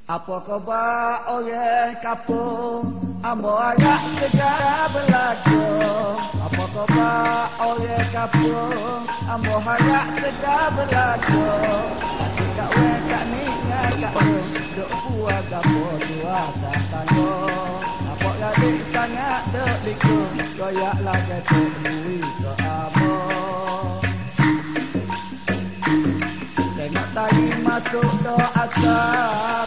Apa khabar orang kampung, ambo agak segera berlaku. Apa khabar orang kampung, ambo agak segera berlaku. Kak wen kak ni kak wen, duk buat gapo tua tak tanggung. Apa lagi sangat duk liku, koyak lagi tuk bui ke amo. Tengok tadi masuk do asal.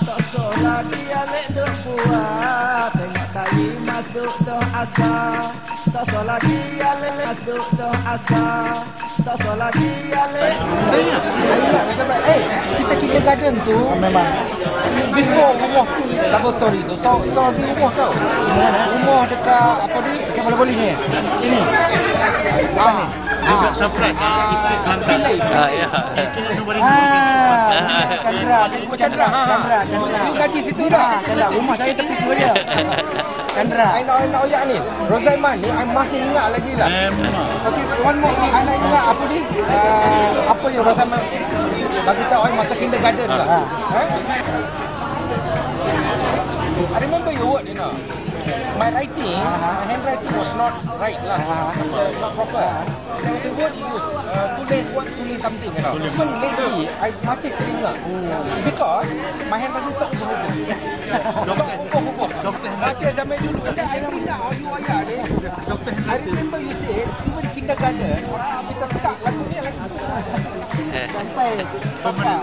Lagi alik duk buat. Tengok tadi masuk dah asal. Tak so lagi alik masuk dah asal. Tak so lagi alik. Kita garden tu memang before rumah double story tu. So di rumah tau. Rumah dekat apa ni? Dekat bola-bola ni. Sini. Dekat surprise. Isteri Kelantan. Ya. Chandra. Ni gaji situ dah. Chandra. Rumah saya tepi tu je. Chandra. I nak oyak ni. Rozaiman ni I masih ingat lagi lah. Okay, one more. I nak ingat apa ni? Apa yang Rozaiman bagi tahu I masa kindergarten lah. I remember your word, you know. My writing, my handwriting was not right lah. Not proper. There was a word you used, tulis something, you know. Even lately, I masih teringat. Because my handwriting tak berhubung. Doktor baca zaman dulu. I ingat you ayah ni. I remember you said, even kindergarten, kita start lagu ni lagi. Sampai permanent.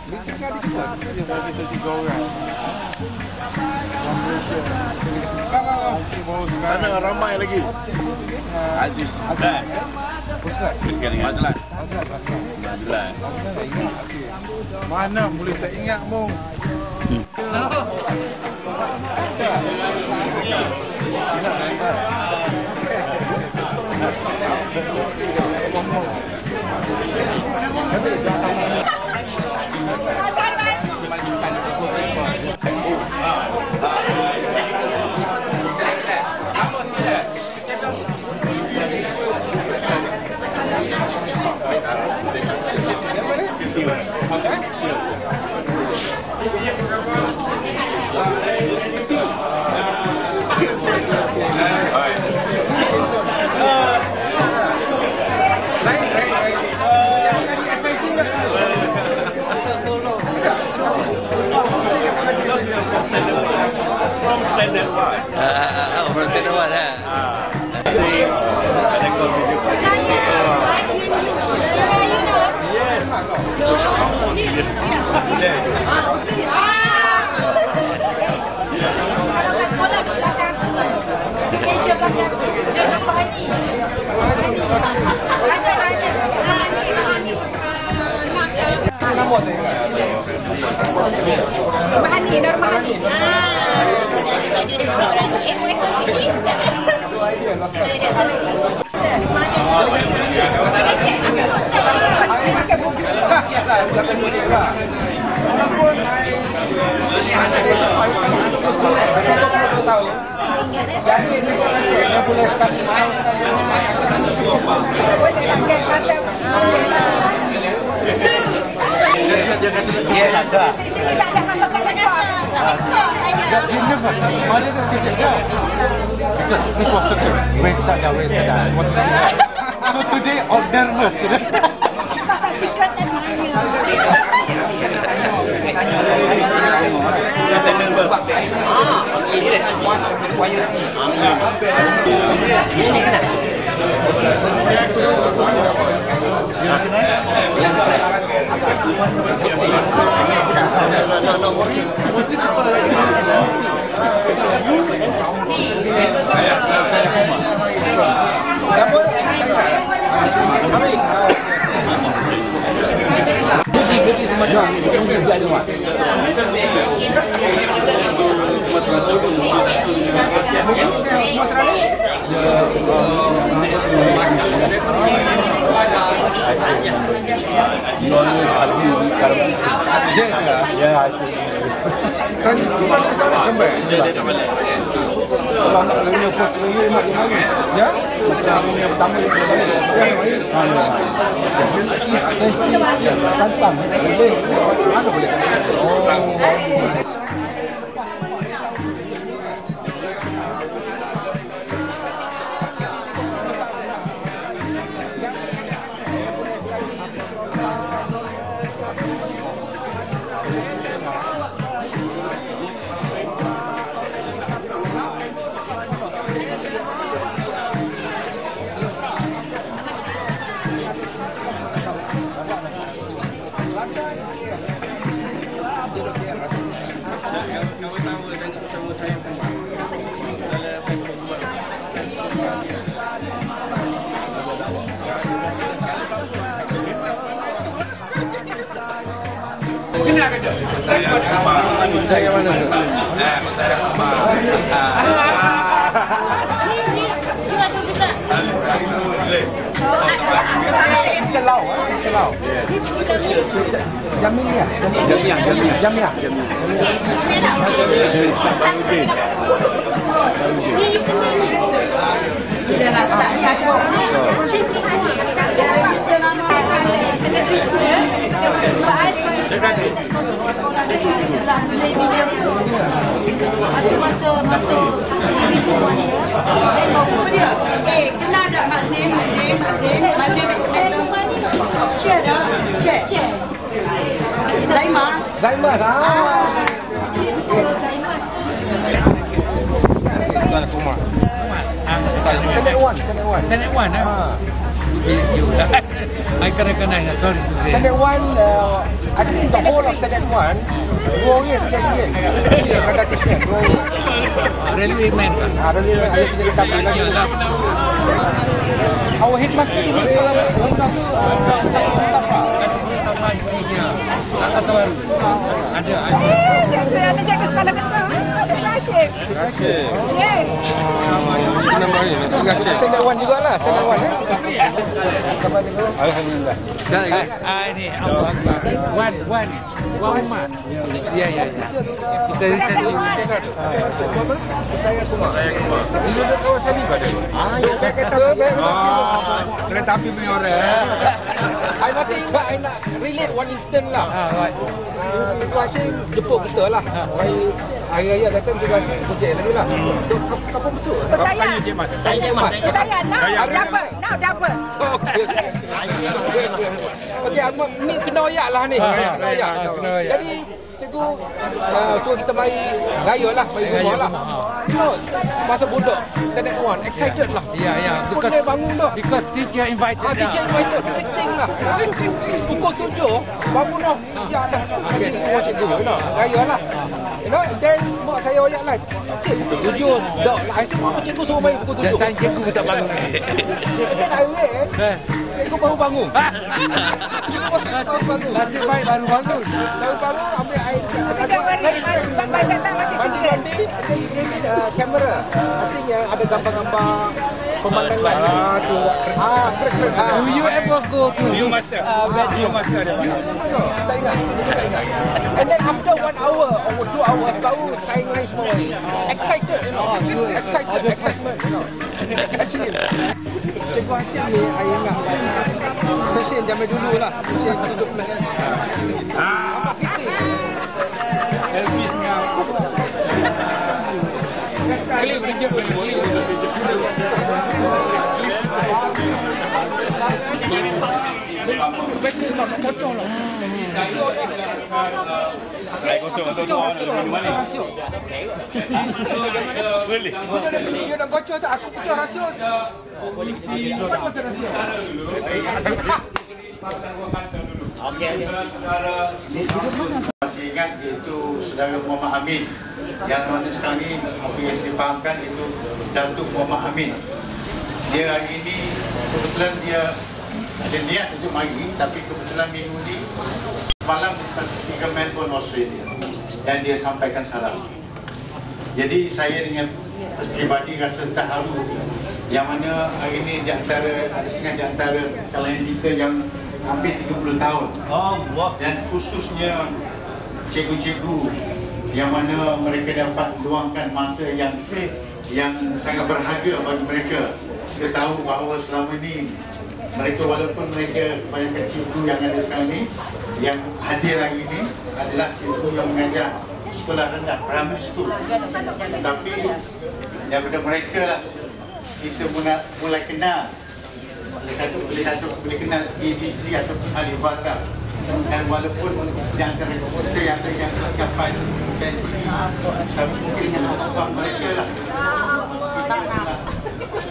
Kita 3 orang. Mana ramai lagi? Aziz. Mazlan. Mana boleh tak ingat mung? So today all nervous. Puji semua doa. Puji juga doa. Ya, Saya mana tu? Celau, celau. Jamiah. Zaimas. Tenet Wan. I can recognize. Sorry to say. Tenet Wan, I think the whole of Tenet Wan, Ruangnya sekalian. Dia ada kisah. Railway man. Railway man ada kerja tapi lagi. Our headmaster ini ada. Saya ada jaga skala kecil. Ada Rashid. Nama ni. Tenet Wan jugalah. Tenet Wan. Alhamdulillah. Ini Wan Mat. Ya. Kita saya Kumar. Ini dekat sini pada. Kereta api punya orang. I nak relate one instant lah. Tengok Aceh jemput kita lah. Hari-hari datang kita projek lagi lah. Kapan besok? Pertanyaan. Now dapat. Okey, Ahmad ni kena oyak lah ni. Kena oyak. Jadi cikgu suruh kita mari raya lah, mari rumah lah. Masa budak Tenet Wan excited lah. Ya. Pukul bangun dah. Because teacher invited. Teacher invited. Meeting lah. Pukul 7 bangun dah. Ya dah. Rumah cikgu nak raya lah. Then mak saya oyak lah. Pukul 7 dah. Asyik cikgu suruh main pukul 7. Dan cikgu tak bangun. Then I wait. Cikgu baru bangun. Nasib baik baru bangun. Ambil air. Mandi. Kamera. I think yang ada gambar-gambar pemandangan. Do you ever go to bedroom? Tak ingat. And then after 1 hour or 2 hours baru lain semua. Excited, excitement. Cikgu Asyik ni saya ingat fashion zaman dulu lah. Fashion tutup pelayan. Elvis dengan klip kerja pun boleh. Betul tak kocok lah. Boleh. Dia nak kocok tak? Aku kocok rasio. Polisi apa rasio? Masih ingat iaitu saudara Muhammad Amin yang mana sekarang ni apa yang saya fahamkan itu Datuk Muhammad Amin. Dia hari ini kebetulan dia ada niat untuk mari, tapi kebetulan minggu ni malam ke Melbourne, Australia, dan dia sampaikan salam. Jadi saya dengan pribadi rasa terharu yang mana hari ini di antara kalangan kita yang hampir 30 tahun dan khususnya cikgu-cikgu yang mana mereka dapat luangkan masa yang sangat berharga bagi mereka. Kita tahu bahawa selama ini mereka walaupun mereka kebanyakan cikgu yang ada sekarang ni yang hadir hari ini adalah cikgu yang mengajar sekolah rendah, primary school, tapi daripada mereka lah kita mulai kenal boleh kenal ABC atau alif bata. Dan walaupun di antara kita yang ada yang capai dan tapi mungkin yang sebab mereka lah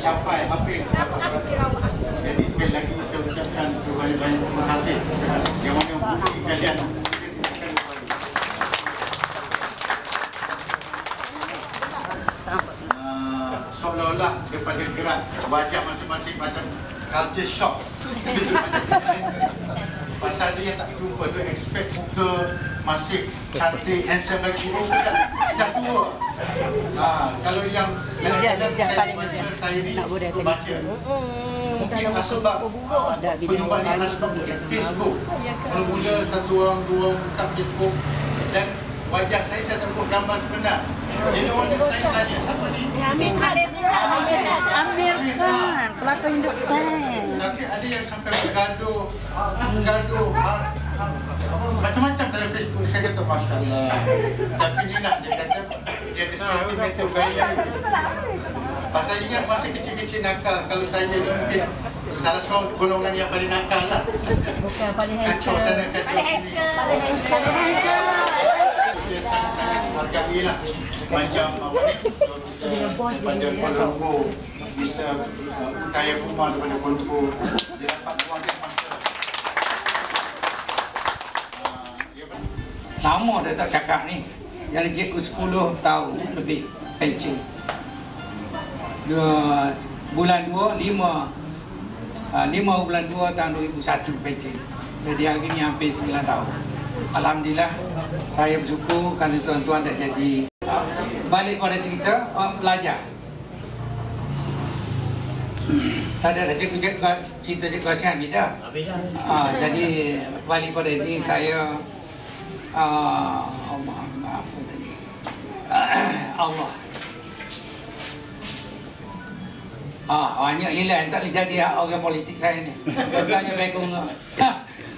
capai apa yang kita dapat. Jadi sekali lagi saya ucapkan banyak-banyak terima kasih yang mana bukti kalian seolah-olah daripada gerak wajah masing-masing macam culture shock. Pasal dia tak jumpa, dia expect muka masih cantik, handsome lagi, dah tua. Kalau yang saya ni baca, mungkin sebab penyumbangan sebab Facebook. Mula-mula satu orang, dua orang tak Facebook dan wajah saya tengok gambar sebenar. Jadi orang saya tanya, siapa ni? Amir Khan, pelakon Hindustan. Tapi ada yang sampai bergaduh, macam-macam dalam Facebook. Saya kata, Masya Allah. Tapi dia nak, dia kata, dia ada sentimental value. Pasal ingat masa kecil-kecil nakal, kalau saya ni mungkin salah seorang golongan yang paling nakal lah. Bukan paling handsome. Kacau sana, kacau sini. Dia sangat-sangat menghargai lah. Macam apa ni, daripada Kuala Lumpur, bisa kaya rumah daripada Kuala Lumpur, dia dapat keluarga masa. Lama dah tak cakap ni. Jadi cikgu 10 tahun lebih pencen. Bulan 2, 5 bulan 2 tahun 2001 pencen. Jadi hari ni hampir 9 tahun. Alhamdulillah, saya bersyukur kerana tuan-tuan dah jadi. Balik pada cerita, belajar. Tadi ada cerita cikgu Hashim kita. Jadi balik pada ini saya apa tadi? Allah. Banyak hilang tak boleh jadi orang politik saya ni. Betulnya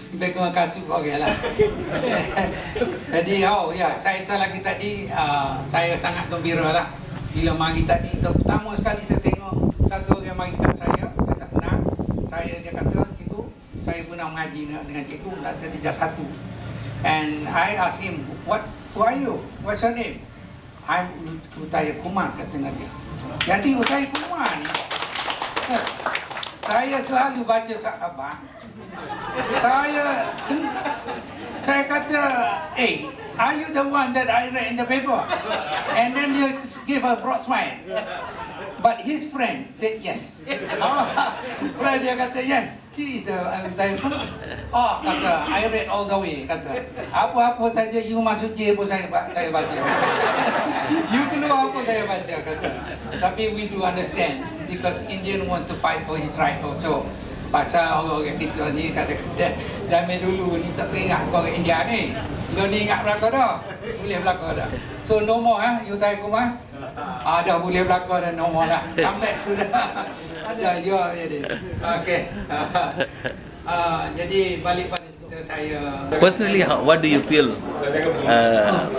bekong kasut okeylah. Jadi saya lagi tadi saya sangat gembira lah bila mari tadi pertama sekali saya tengok satu orang mari kat saya tak kenal. Dia kata, cikgu, saya pernah mengaji dengan cikgu saya di Jas 1. And I asked him, who are you? What's your name? I'm Utaya Kumar, kata dia. Jadi Utaya Kumar ni, saya selalu baca sahabat. Saya kata, are you the one that I read in the paper? And then he gave a broad smile. But his friend said yes. Friend dia kata yes. He is the kata I read all the way. Kata apa-apa saja you masuk J pun saya baca. You keluar apa saya baca, kata. Tapi we do understand because Indian wants to fight for his right also. Pasal orang kita ni kata-kata zaman dulu ni tak ingat orang India ni. Kalau ni ingat belakang dah. Boleh belakang dah. So no more Utaya Kumar. Dah boleh belakang dah, no more dah. Come back to dah. Ada jadi. Okey. Jadi balik pada cerita saya. Personally, what do you feel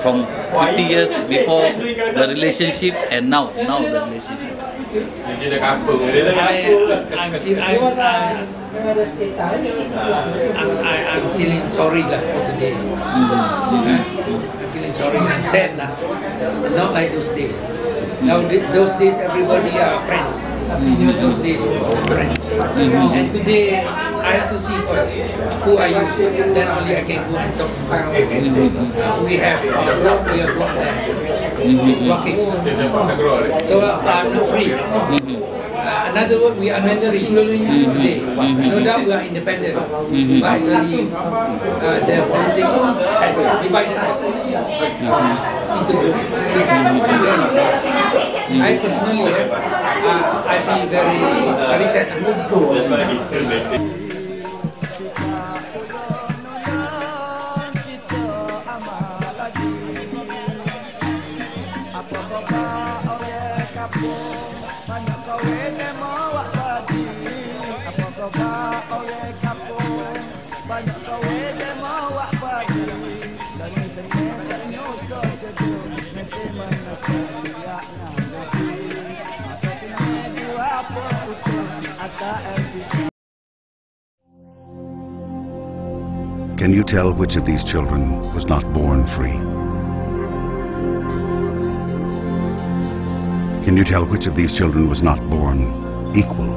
from 50 years before the relationship and now the relationship? I'm feeling sorry lah for today. I'm feeling sorry and sad lah. Not like those days. Now those days everybody are friends. Those days we were friends. And today I have to see first who are you. Then only I can go and talk to you. We have work there. Working. So I'm not free. Another word, we are mentally today. No doubt we are independent. But actually, the dancing has divided us into I personally, I feel very sad. Can you tell which of these children was not born free? Can you tell which of these children was not born equal?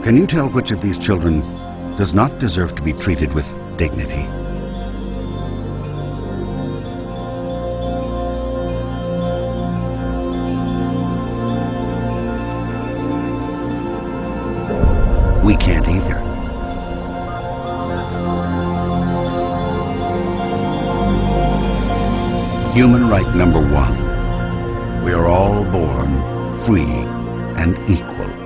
Can you tell which of these children does not deserve to be treated with dignity? We can't either. Human right number one. We are all born free and equal.